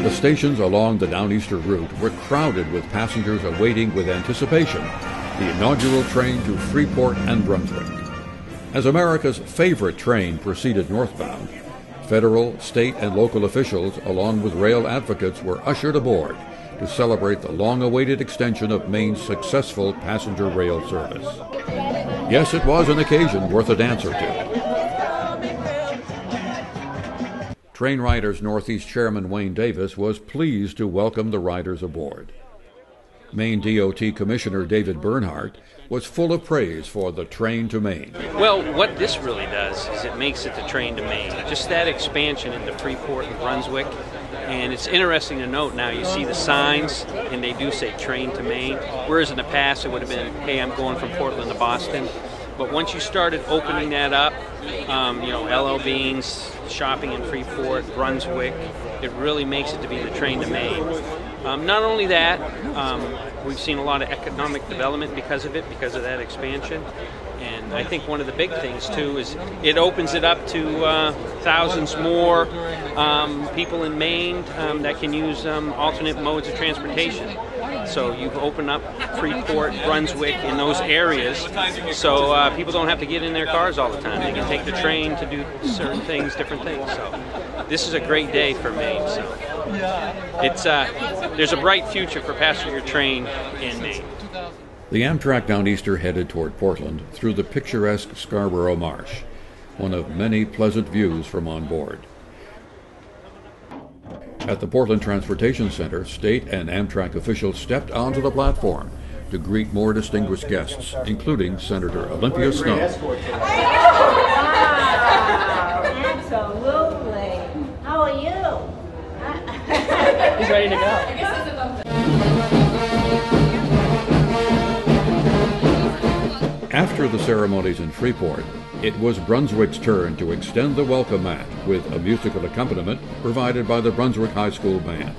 The stations along the Downeaster route were crowded with passengers awaiting with anticipation the inaugural train to Freeport and Brunswick. As America's favorite train proceeded northbound, federal, state, and local officials, along with rail advocates, were ushered aboard to celebrate the long-awaited extension of Maine's successful passenger rail service. Yes, it was an occasion worth a dance or two. Train Riders Northeast Chairman Wayne Davis was pleased to welcome the riders aboard. Maine DOT Commissioner David Bernhardt was full of praise for the train to Maine. Well, what this really does is it makes it the train to Maine. Just that expansion into Freeport and Brunswick. And it's interesting to note now you see the signs and they do say train to Maine, whereas in the past it would have been, hey, I'm going from Portland to Boston. But once you started opening that up, LL Bean's, shopping in Freeport, Brunswick, it really makes it to be the train to Maine. Not only that, we've seen a lot of economic development because of that expansion. And I think one of the big things, too, is it opens it up to thousands more people in Maine that can use alternate modes of transportation. So you've opened up Freeport, Brunswick, in those areas, so people don't have to get in their cars all the time. They can take the train to do certain things, different things. So this is a great day for Maine. So there's a bright future for passenger train in Maine. The Amtrak Downeaster headed toward Portland through the picturesque Scarborough Marsh, one of many pleasant views from on board. At the Portland Transportation Center, state and Amtrak officials stepped onto the platform to greet more distinguished guests, including Senator Olympia Snowe. Absolutely. How are you? He's ready to go. After the ceremonies in Freeport, it was Brunswick's turn to extend the welcome mat with a musical accompaniment provided by the Brunswick High School Band.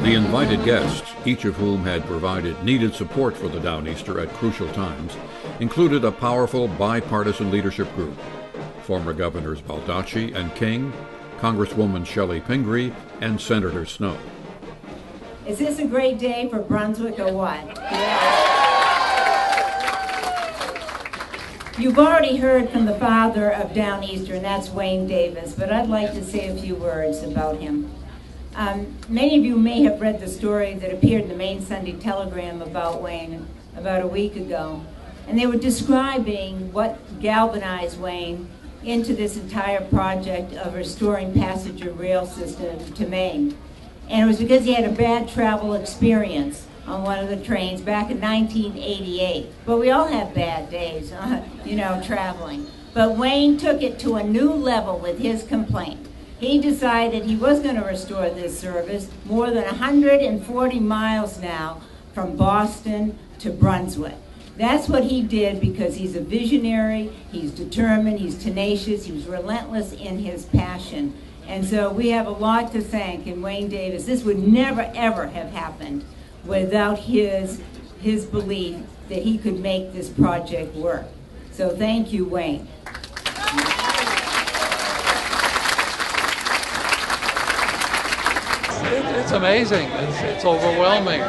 The invited guests, each of whom had provided needed support for the Downeaster at crucial times, included a powerful bipartisan leadership group: former Governors Baldacci and King, Congresswoman Shelley Pingree, and Senator Snowe. Is this a great day for Brunswick or what? You've already heard from the father of Downeaster, and that's Wayne Davis, but I'd like to say a few words about him. Many of you may have read the story that appeared in the Maine Sunday Telegram about Wayne about a week ago, and they were describing what galvanized Wayne into this entire project of restoring passenger rail system to Maine. And it was because he had a bad travel experience on one of the trains back in 1988. But we all have bad days, traveling. But Wayne took it to a new level with his complaint. He decided he was going to restore this service more than 140 miles now from Boston to Brunswick. That's what he did because he's a visionary, he's determined, he's tenacious, he's relentless in his passion. And so we have a lot to thank in Wayne Davis. This would never, ever have happened without his belief that he could make this project work. So thank you, Wayne. It's amazing. It's overwhelming.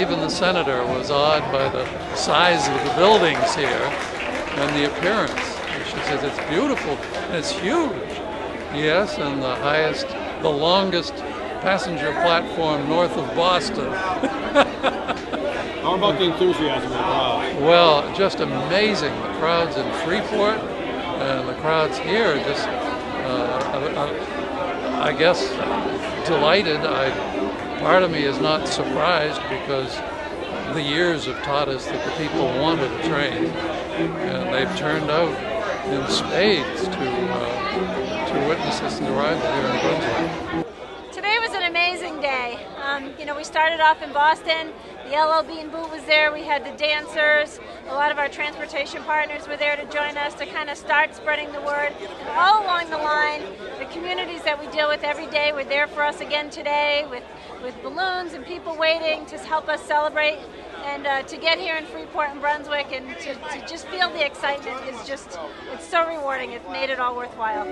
Even the senator was awed by the size of the buildings here and the appearance. She says it's beautiful and it's huge. Yes, and the longest passenger platform north of Boston. How about the enthusiasm of the crowd? Well, just amazing. The crowds in Freeport and the crowds here just, I guess, delighted. Part of me is not surprised because the years have taught us that the people wanted a train, and they've turned out in spades to witness this arrival here in Brunswick. Today was an amazing day. We started off in Boston. The LL Bean booth was there. We had the dancers. A lot of our transportation partners were there to join us to kind of start spreading the word. And all along the line, the communities that we deal with every day were there for us again today with balloons and people waiting to help us celebrate. And to get here in Freeport and Brunswick and to just feel the excitement is just, it's so rewarding. It made it all worthwhile.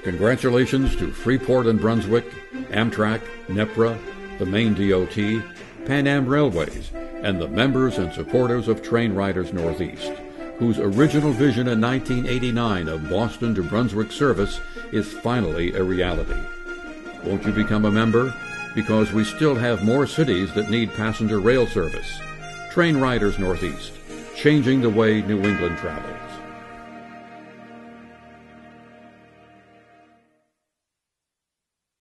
Congratulations to Freeport and Brunswick, Amtrak, NNEPRA, the Maine DOT, Pan Am Railways, and the members and supporters of Train Riders Northeast, whose original vision in 1989 of Boston to Brunswick service is finally a reality. Won't you become a member? Because we still have more cities that need passenger rail service. Train Riders Northeast, changing the way New England travels.